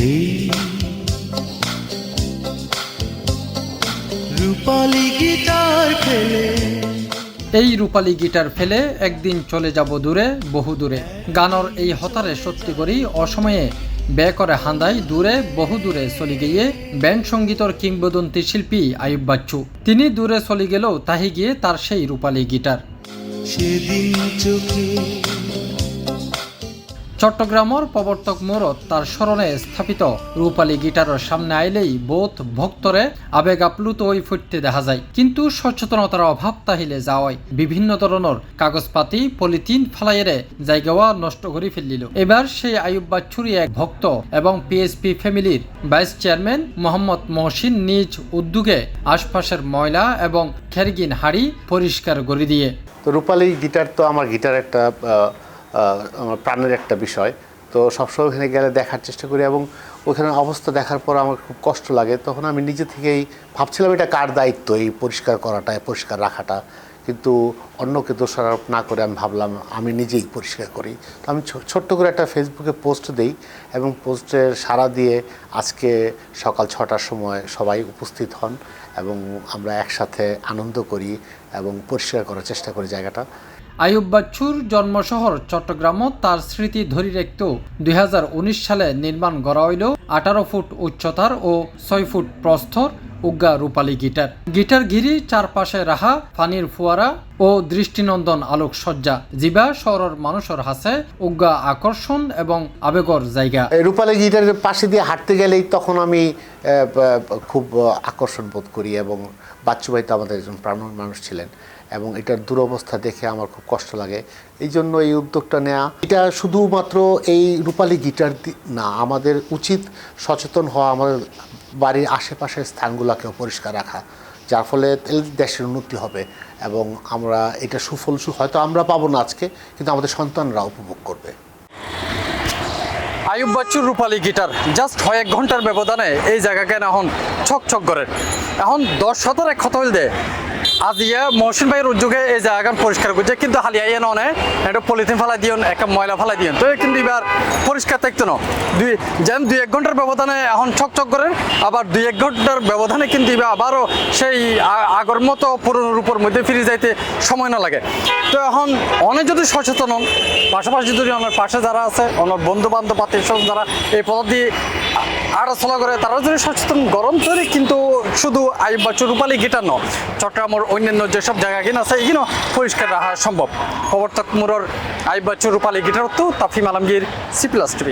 এই রূপালী গিটার ফেলে এই রূপালী গিটার ফেলে একদিন চলে যাব দূরে বহু দূরে। গানর এই হতারে সত্যি করি অসময়ে ব্যয় করে হান্দাই দূরে বহু দূরে চলে গিয়ে ব্যান্ড সঙ্গীতর কিংবদন্তি শিল্পী আয়ুব বাচ্চু। তিনি দূরে চলে গেলেও তাহি গিয়ে তার সেই রূপালী গিটার। সেদিন চোখে চট্টগ্রামের প্রবর্তক মোড়ত তার স্মরণে স্থাপিত রূপালী গিটারের সামনে আইলেই বোধ ভক্তরে আবেগ আপ্লুত ওই ফুটতে দেখা যায়, কিন্তু সচেতনতার অভাব তাহিলে যাওয়ায় বিভিন্ন ধরনের কাগজপাতি পলিথিন ফালাইয়েরে জায়গাওয়া নষ্ট করে ফেললিল। এবার সেই আয়ুব বাচ্চুরই এক ভক্ত এবং পিএসপি ফ্যামিলির ভাইস চেয়ারম্যান মোহাম্মদ মহসিন নিজ উদ্যোগে আশপাশের ময়লা এবং খেরগিন হাড়ি পরিষ্কার করে দিয়ে। তো রূপালী গিটার তো আমার গিটার একটা আমার প্রাণের একটা বিষয়। তো সবসময় ওখানে গেলে দেখার চেষ্টা করি এবং ওখানে অবস্থা দেখার পর আমার খুব কষ্ট লাগে। তখন আমি নিজে থেকেই ভাবছিলাম এটা কার দায়িত্ব এই পরিষ্কার করাটা, পরিষ্কার রাখাটা, কিন্তু অন্যকে দোষারোপ না করে আমি ভাবলাম আমি নিজেই পরিষ্কার করি। তো আমি ছোট্ট করে একটা ফেসবুকে পোস্ট দিই এবং পোস্টের সাড়া দিয়ে আজকে সকাল 6টার সময় সবাই উপস্থিত হন এবং আমরা একসাথে আনন্দ করি এবং পরিষ্কার করার চেষ্টা করি জায়গাটা। আয়ুব বাচ্চুর জন্মশহর চট্টগ্রামত তার স্মৃতি ধরি রাখতেও 2019 সালে নির্মাণ করা হইল 18 ফুট উচ্চতার ও 6 ফুট প্রস্থর উগ্গা রূপালী গিটার। গিটার ঘিরি চারপাশে রাহা পানির ফুয়ারা ও দৃষ্টিনন্দন আলোক সজ্জা জিবা শহরের মানুষের হাসে উগ্গা আকর্ষণ এবং আবেগর জায়গা। রূপালী গিটারের পাশে দিয়ে হাঁটতে গেলেই তখন আমি খুব আকর্ষণ বোধ করি এবং বাচ্চু ভাই তো আমাদের একজন প্রাণবান মানুষ ছিলেন এবং এটার দুরবস্থা দেখে আমার খুব কষ্ট লাগে। এই জন্য এই উদ্যোগটা নেওয়া। এটা শুধুমাত্র এই রূপালী গিটার না, আমাদের উচিত সচেতন হওয়া, আমাদের বাড়ির আশেপাশের স্থানগুলোকেও পরিষ্কার রাখা, যার ফলে দেশের উন্নতি হবে এবং আমরা এটা সুফল হয়তো আমরা পাবো না আজকে, কিন্তু আমাদের সন্তানরা উপভোগ করবে। আয়ুব বাচ্চুর রূপালী গিটার জাস্ট 1 ঘন্টার ব্যবধানে এই জায়গাকে এখন ছকছক করে। এখন 10 এক কথা হইল দে আজিয়া মহসিন ভাইয়ের উদ্যোগে এই জায়গা পরিষ্কার করছে, কিন্তু হালিয়া ইয়ে নয় একটা পলিথিন ফেলাই দিও, একটা ময়লা ফেলাই দিও, তো কিন্তু এবার পরিষ্কার থাকতো না। যেন 2-1 ঘন্টার ব্যবধানে এখন ছকছক করে, আবার 2-1 ঘন্টার ব্যবধানে কিন্তু এবার আবারও সেই আগের মতো পুরনো রূপের মধ্যে ফিরে যাইতে সময় না লাগে। তো এখন অনেক যদি সচেতন হন, পাশাপাশি যদি আমার পাশে যারা আছে আমার বন্ধু বান্ধব আত্মীয় স্বজন যারা এই পথ দিয়ে আড়াচলা করে তারা যদি সচেতন গরম তৈরি, কিন্তু শুধু আয়ুব বাচ্চুর রূপালী গিটার নয়, চট্টগ্রামের অন্যান্য যেসব জায়গা কিনা আছে এগুলো পরিষ্কার রাখা সম্ভব। প্রবর্তক মোড়র আয়ুব বাচ্চুর রূপালী গিটার তো তাফিম আলমগীর, C+ TV।